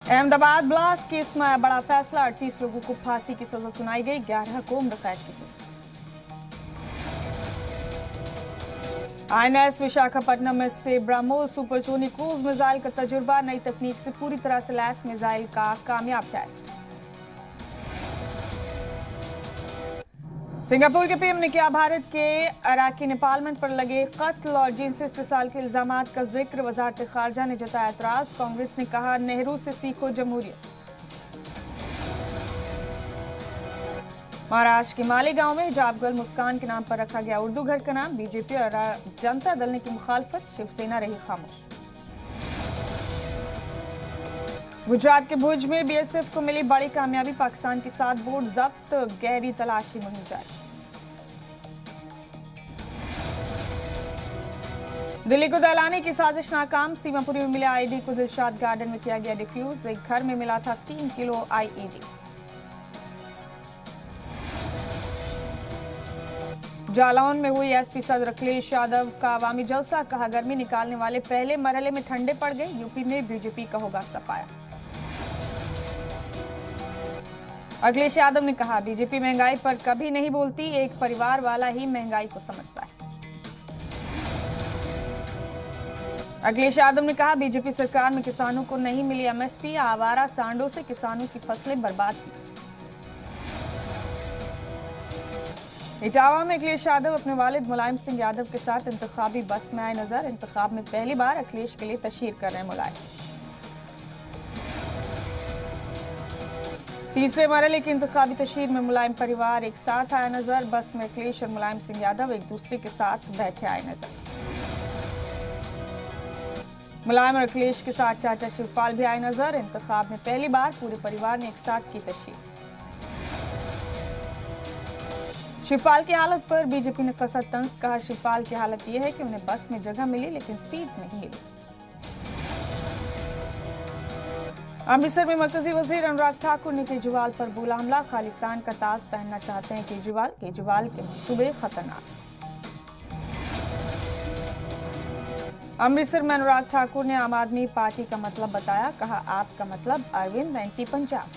Ahmedabad blast case में आया बड़ा फैसला, 38 लोगों को फांसी की सजा सुनाई गई, 11 को उम्र कैद की सजा। INS विशाखापट्टनम से ब्रह्मोस सुपरसोनिक क्रूज मिसाइल का तजुर्बा, नई तकनीक से पूरी तरह से लैस मिसाइल का कामयाब टेस्ट। सिंगापुर के पीएम ने किया भारत के अराकीन पार्लियामेंट पर लगे कत्ल और जिनसी इस्तेसाल के इल्जामात का जिक्र, वजारत खारजा ने जताया एतराज, कांग्रेस ने कहा नेहरू से सीखो जमहूरियत। महाराष्ट्र के मालेगांव में हिजाब गर्ल मुस्कान के नाम पर रखा गया उर्दू घर का नाम, बीजेपी और जनता दल ने की मुखालफत, शिवसेना रही खामोश। गुजरात के भुज में बीएसएफ को मिली बड़ी कामयाबी, पाकिस्तान की 7 बोट जब्त, गहरी तलाशी मुहिम जारी। दिल्ली को दहलाने की साजिश नाकाम, सीमापुरी में मिले आईडी को दिलशाद गार्डन में किया गया डिफ्यूज, एक घर में मिला था 3 किलो आईईडी। जालौन में हुई एसपी सदर अखिलेश यादव का अवामी जलसा, कहा गर्मी निकालने वाले पहले मरहले में ठंडे पड़ गए, यूपी में बीजेपी का होगा सफाया। अखिलेश यादव ने कहा बीजेपी महंगाई पर कभी नहीं बोलती, एक परिवार वाला ही महंगाई को समझता है। अखिलेश यादव ने कहा बीजेपी सरकार में किसानों को नहीं मिली एमएसपी, आवारा सांडों से किसानों की फसलें बर्बाद की। इटावा में अखिलेश यादव अपने वालिद मुलायम सिंह यादव के साथ इंतखाबी बस में आए नजर, इंतखाब में पहली बार अखिलेश के लिए तशहीर कर रहे मुलायम। तीसरे मरहले की इंतखाबी तशहीर में मुलायम परिवार एक साथ आया नजर, बस में अखिलेश और मुलायम सिंह यादव एक दूसरे के साथ बैठे आए नजर। मुलायम और अखिलेश के साथ चाचा शिवपाल भी आए नजर, इंतखाब में पहली बार पूरे परिवार ने एक साथ की तशहीर। शिवपाल की हालत पर बीजेपी ने कसा तंज, कहा शिवपाल की हालत यह है कि उन्हें बस में जगह मिली लेकिन सीट नहीं मिली। अमृतसर में मरकजी वजीर अनुराग ठाकुर ने केजरीवाल पर बोला हमला, खालिस्तान का ताज पहनना चाहते हैं केजरीवाल के मंसूबे खतरनाक। अमृतसर में अनुराग ठाकुर ने आम आदमी पार्टी का मतलब बताया, कहा आपका मतलब अरविंद एंटी पंजाब।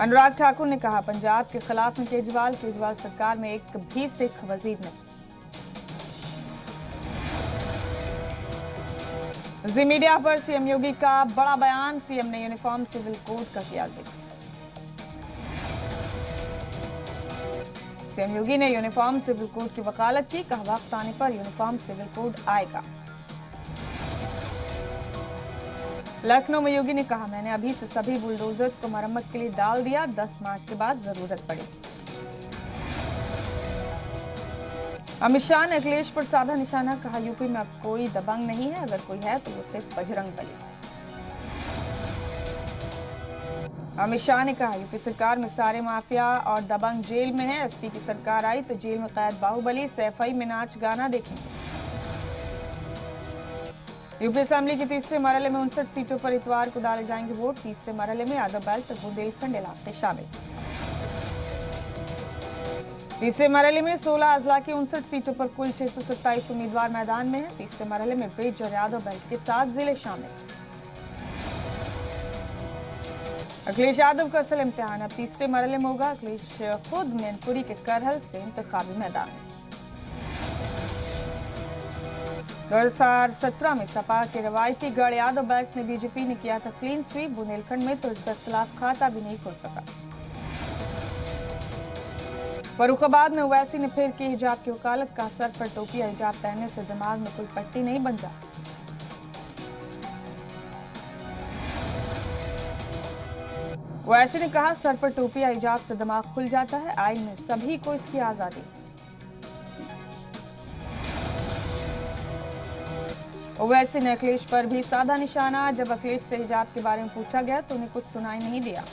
अनुराग ठाकुर ने कहा पंजाब के खिलाफ में केजरीवाल सरकार में एक भी सिख वजीर नहीं। जी मीडिया पर सीएम योगी का बड़ा बयान, सीएम ने यूनिफॉर्म सिविल कोड का किया जिक्र। सीएम योगी ने यूनिफॉर्म सिविल कोड की वकालत की, कहा वक्त आने पर यूनिफॉर्म सिविल कोड आएगा। लखनऊ में योगी ने कहा मैंने अभी से सभी बुलडोजर्स को मरम्मत के लिए डाल दिया, 10 मार्च के बाद जरूरत पड़ी। अमित शाह ने अखिलेश पर साधा निशाना, कहा यूपी में अब कोई दबंग नहीं है, अगर कोई है तो वो सिर्फ बजरंग बली। अमित शाह ने कहा यूपी सरकार में सारे माफिया और दबंग जेल में है, एसपी की सरकार आई तो जेल में कैद बाहुबली सैफई में नाच गाना देखेंगे। यूपी असेंबली के तीसरे मरहले में 59 सीटों पर इतवार को डाले जाएंगे वोट, तीसरे मरहले में यादव बेल्ट और बुंदेलखंड इलाके शामिल। तीसरे मरहले में 16 अजला की 59 सीटों पर कुल 627 उम्मीदवार मैदान में हैं। तीसरे मरहले में ब्रिज और यादव बेल्ट के 7 जिले शामिल। अखिलेश यादव का असल इम्तिहान अब तीसरे मरहले में होगा, अखिलेश खुद मैनपुरी के करहल से इंतखाबी मैदान में। 2017 में सपा के रवायती गढ़ यादव बेल्ट में बीजेपी ने किया था क्लीन स्वीप, बुंदेलखंड में तो इसका इख्तिलाफ खाता भी नहीं खुल सका। फर्रुखाबाद में ओवैसी ने फिर की हिजाब की वकालत, का सर पर टोपी या हिजाब पहनने से दिमाग में कोई पट्टी नहीं बन जाती। ओवैसी ने कहा सर पर टोपी या हिजाब से दिमाग खुल जाता है, आइन में सभी को इसकी आजादी। ओवैसी ने अखिलेश पर भी साधा निशाना, जब अखिलेश से हिजाब के बारे में पूछा गया तो उन्हें कुछ सुनाई नहीं दिया।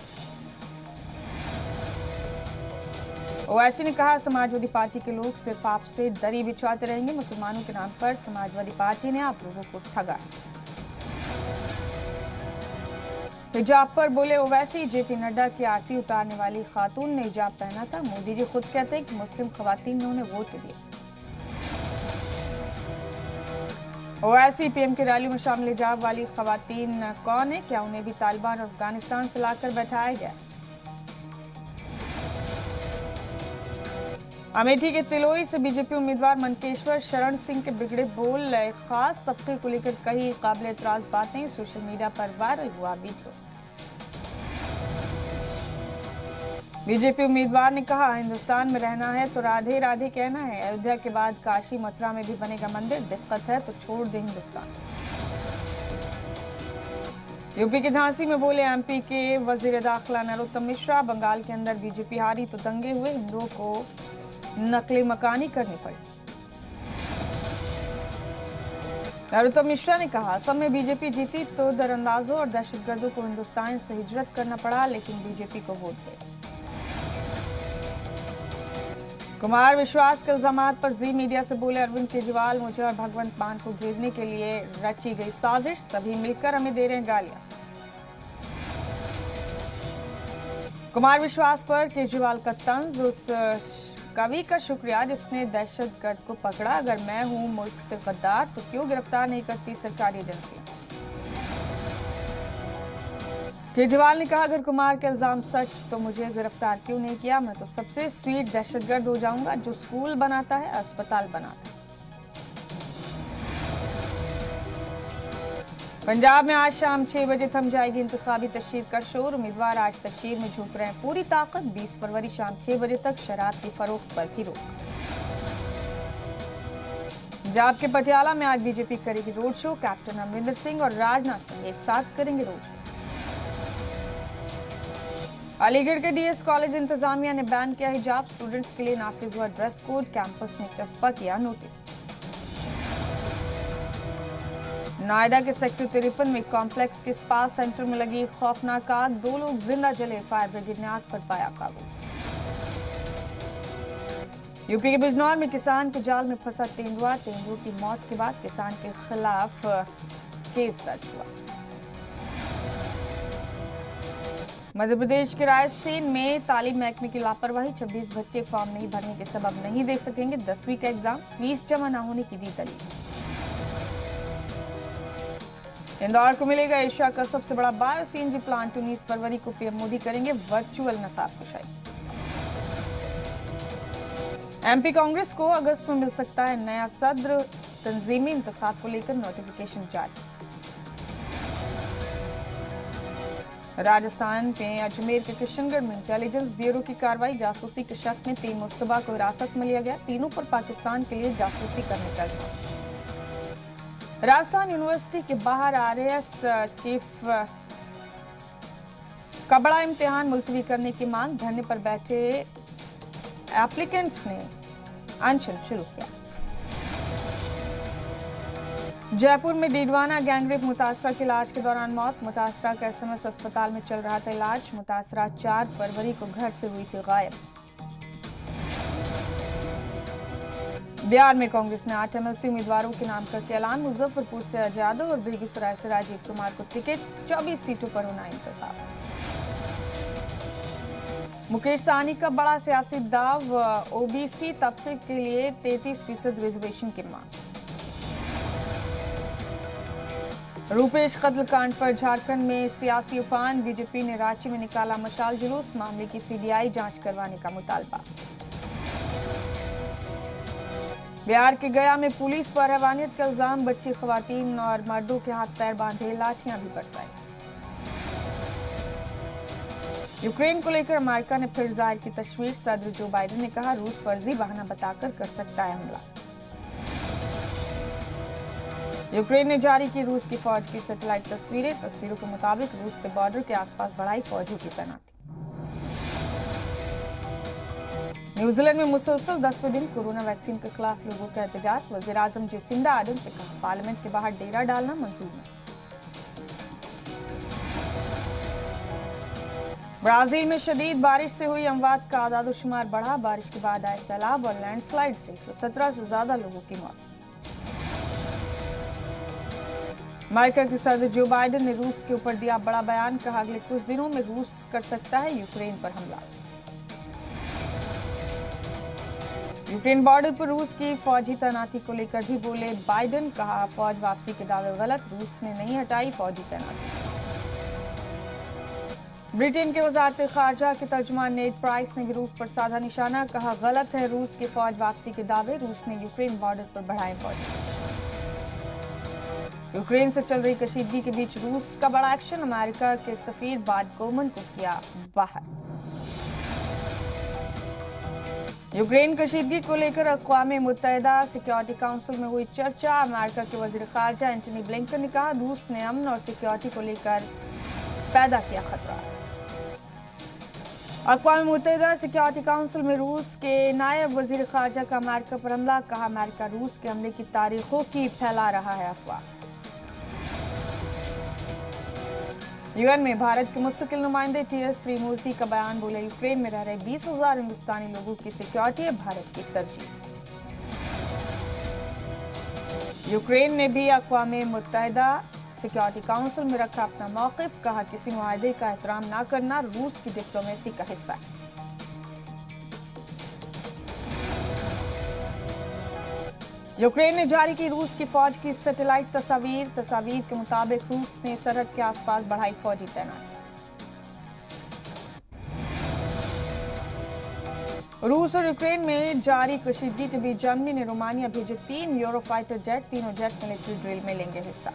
ओवैसी ने कहा समाजवादी पार्टी के लोग सिर्फ आपसे दरी बिछवाते रहेंगे, मुसलमानों के नाम पर समाजवादी पार्टी ने आप लोगों को ठगा। हिजाब पर बोले ओवैसी, जेपी नड्डा की आरती उतारने वाली खातून ने हिजाब पहना था, मोदी जी खुद कहते हैं कि मुस्लिम खवातीन ने उन्हें वोट दिए। ओवैसी पीएम की रैली में शामिल हिजाब वाली खवातीन कौन है, क्या उन्हें भी तालिबान और अफगानिस्तान से लाकर बैठाया गया? अमेठी के तिलोई से बीजेपी उम्मीदवार मनकेश्वर शरण सिंह के बिगड़े बोल, खास तबके को लेकर कई काबिल एतराज बातें सोशल मीडिया पर वायरल हुआ वीडियो। बीजेपी उम्मीदवार ने कहा, हिंदुस्तान में रहना है तो राधे राधे कहना है। अयोध्या के बाद काशी मथुरा में भी बनेगा मंदिर, दिक्कत है तो छोड़ दे हिंदुस्तान। यूपी के झांसी में बोले एमपी के वजीर दाखिला नरोत्तम मिश्रा, बंगाल के अंदर बीजेपी हारी तो दंगे हुए, हिंदुओं को नकली मकानी करनी पड़ी। नरोत्तम मिश्रा ने कहा, असम में बीजेपी जीती तो दरअंदाजों और दहशतगर्दों को हिंदुस्तान से हिजरत करना पड़ा, लेकिन बीजेपी को वोट दे। कुमार विश्वास के इल्जामात पर जी मीडिया से बोले अरविंद केजरीवाल, मुझे और भगवंत मान को घेरने के लिए रची गई साजिश, सभी मिलकर हमें दे रहे हैं गालियां। कुमार विश्वास पर केजरीवाल का तंज, उस कवि का शुक्रिया जिसने दहशतगर्द को पकड़ा, अगर मैं हूं मुल्क से गद्दार तो क्यों गिरफ्तार नहीं करती सरकारी एजेंसी। केजरीवाल ने कहा, अगर कुमार के इल्जाम सच तो मुझे गिरफ्तार क्यों नहीं किया, मैं तो सबसे स्वीट दहशतगर्द हो जाऊंगा जो स्कूल बनाता है, अस्पताल बनाता है। पंजाब में आज शाम 6 बजे थम जाएगी इंतखाबी तशहीर का शोर, उम्मीदवार आज तशहीर में झोंक रहे हैं पूरी ताकत। 20 फरवरी शाम 6 बजे तक शराब की फरोख्त पर भी रोक। पंजाब के पटियाला में आज बीजेपी करेगी road show, captain Amarinder Singh और राजनाथ सिंह एक साथ करेंगे रोड शो। अलीगढ़ के डीएस कॉलेज इंतजामिया ने बैन किया हिजाब, स्टूडेंट्स के लिए नाफिज हुआ ड्रेस कोड, कैंपस में चस्पा किया नोटिस। नोएडा के सेक्टर 53 में कॉम्प्लेक्स के स्पा सेंटर में लगी खौफनाक आग, 2 लोग जिंदा जले, फायर ब्रिगेड ने आग पर पाया काबू। यूपी के बिजनौर में किसान के जाल में फंसा तेंदुआ की मौत के बाद किसान के खिलाफ केस दर्ज हुआ। मध्य प्रदेश के रायसेन में तालीम महकमे की लापरवाही, 26 बच्चे फॉर्म नहीं भरने के सबब नहीं दे सकेंगे 10वीं का एग्जाम, फीस जमा न होने की दी दलील। इंदौर को मिलेगा एशिया का सबसे बड़ा बायो सीएनजी प्लांट, 19 फरवरी को पीएम मोदी करेंगे वर्चुअल नकाबपोशी। एमपी कांग्रेस को अगस्त में मिल सकता है नया सदर, तंजीमी इंतखाब को लेकर नोटिफिकेशन जारी। राजस्थान में अजमेर के किशनगढ़ में इंटेलिजेंस ब्यूरो की कार्रवाई, जासूसी के शक में 3 मुस्तबा को हिरासत में लिया गया, तीनों पर पाकिस्तान के लिए जासूसी करने का इल्जाम। राजस्थान यूनिवर्सिटी के बाहर आरएएस चीफ का बड़ा इम्तिहान मुलतवी करने की मांग, धरने पर बैठे एप्लीकेंट्स ने अनशन शुरू किया। जयपुर में डीडवाना गैंगरेप मुतासरा के इलाज के दौरान मौत, मुतासरा का एसएमएस अस्पताल में चल रहा था इलाज, मुतासरा 4 फरवरी को घर से हुई थी गायब। बिहार में कांग्रेस ने 8 एमएलसी उम्मीदवारों के नाम करके ऐलान, मुजफ्फरपुर से अजय यादव और बेगूसराय से राजीव कुमार को टिकट, 24 सीटों पर होना इंतखाब। मुकेश सहनी का बड़ा सियासी दाव, ओबीसी तबके के लिए 33% रिजर्वेशन की मांग। रूपेश कत्ल कांड पर झारखंड में सियासी उफान, बीजेपी ने रांची में निकाला मशाल जुलूस, मामले की सीबीआई जांच करवाने का मुतालबा। बिहार के गया में पुलिस पर हैवानियत का इल्जाम, बच्ची खवातीन और मर्दों के हाथ पैर बांधे, लाठियां भी बरसाई। यूक्रेन को लेकर अमेरिका ने फिर जाहिर की तशवीर, सदर जो बाइडेन ने कहा रूस फर्जी बहाना बताकर कर सकता है हमला। यूक्रेन ने जारी की रूस की फौज की सैटेलाइट तस्वीरें, तस्वीरों के मुताबिक रूस से बॉर्डर के आसपास बढ़ाई फौजों की तैनाती। न्यूजीलैंड में मुसलसल 10वें दिन कोरोना वैक्सीन के खिलाफ लोगों का एहतजाज, वज़ीर आज़म जेसिंडा आर्डन से कहा पार्लियामेंट के बाहर डेरा डालना मंजूर नहीं। ब्राजील में शदीद बारिश से हुई अमवात का आदादोशुमार बढ़ा, बारिश के बाद आए सैलाब और लैंडस्लाइड से 117 से ज्यादा लोगों की मौत। अमेरिका के सदर जो बाइडेन ने रूस के ऊपर दिया बड़ा बयान, कहा अगले कुछ दिनों में रूस कर सकता है यूक्रेन पर हमला। यूक्रेन बॉर्डर पर रूस की फौजी तैनाती को लेकर भी बोले बाइडेन, कहा फौज वापसी के दावे गलत, रूस ने नहीं हटाई फौजी तैनाती। ब्रिटेन के वजारत खारजा के तर्जुमान नेड प्राइस ने भी रूस पर साधा निशाना, कहा गलत है रूस की फौज वापसी के दावे, रूस ने यूक्रेन बॉर्डर पर बढ़ाए फौज। यूक्रेन से चल रही कशीदगी के बीच रूस का बड़ा एक्शन, अमेरिका के सफीर बाद गोमन को किया बाहर। यूक्रेन कशीदगी को लेकर अक़वाम मुत्तहिदा सिक्योरिटी काउंसिल में हुई चर्चा, अमेरिका के वज़ीर ख़ारजा एंटनी ब्लिंकन ने कहा रूस ने अमन और सिक्योरिटी को लेकर पैदा किया खतरा। अक़वाम मुत्तहिदा सिक्योरिटी काउंसिल में रूस के नायब वज़ीर ख़ारजा का अमेरिका पर हमला, कहा अमेरिका रूस के हमले की तारीखों की फैला रहा है अफवाह। यूएन में भारत के मुस्तकिल नुमाइंदे टीएस त्रिमूर्ति का बयान, बोले यूक्रेन में रह रहे 20,000 हिंदुस्तानी लोगों की सिक्योरिटी है भारत की तरजीह। यूक्रेन ने भी अक़वाम मुत्तहिदा सिक्योरिटी काउंसिल में रखा अपना मौक़िफ़, कहा किसी मुआहदे का एहतराम न करना रूस की डिप्लोमेसी का हिस्सा है। यूक्रेन ने जारी की रूस की फौज की सैटेलाइट तस्वीर के मुताबिक रूस ने सरहद के आसपास बढ़ाई फौजी तैनाती। रूस और यूक्रेन में जारी कशीदगी के बीच जर्मनी ने रोमानिया भेजे 3 यूरोफाइटर जेट, तीनों जेट मिलिट्री ड्रिल में लेंगे हिस्सा।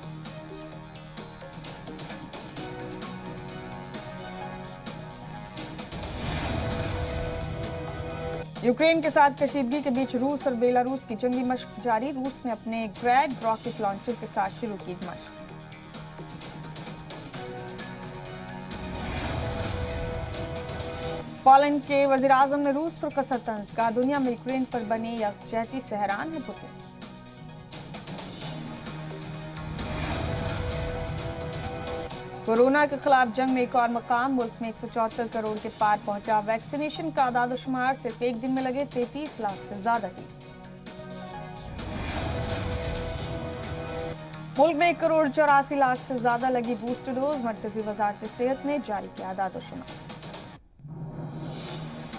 यूक्रेन के साथ कशीदगी के बीच रूस और बेलारूस की जंगी मशक जारी, रूस ने अपने ग्रैड रॉकेट लॉन्चर के साथ शुरू की मशक। पोलैंड के वजीर आजम ने रूस पर कसा तंज, कहा दुनिया में यूक्रेन पर बनी यकजहती से हैरान है पुतिन। कोरोना के खिलाफ जंग में एक और मकाम, मुल्क में 174 करोड़ के पार पहुंचा वैक्सीनेशन का आदादोशुमार, सिर्फ एक दिन में लगे 33 लाख से ज्यादा ही। मुल्क में 1 करोड़ 84 लाख से ज्यादा लगी बूस्टर डोज, मरकजी वजारत सेहत ने जारी किया आदादोशुमार।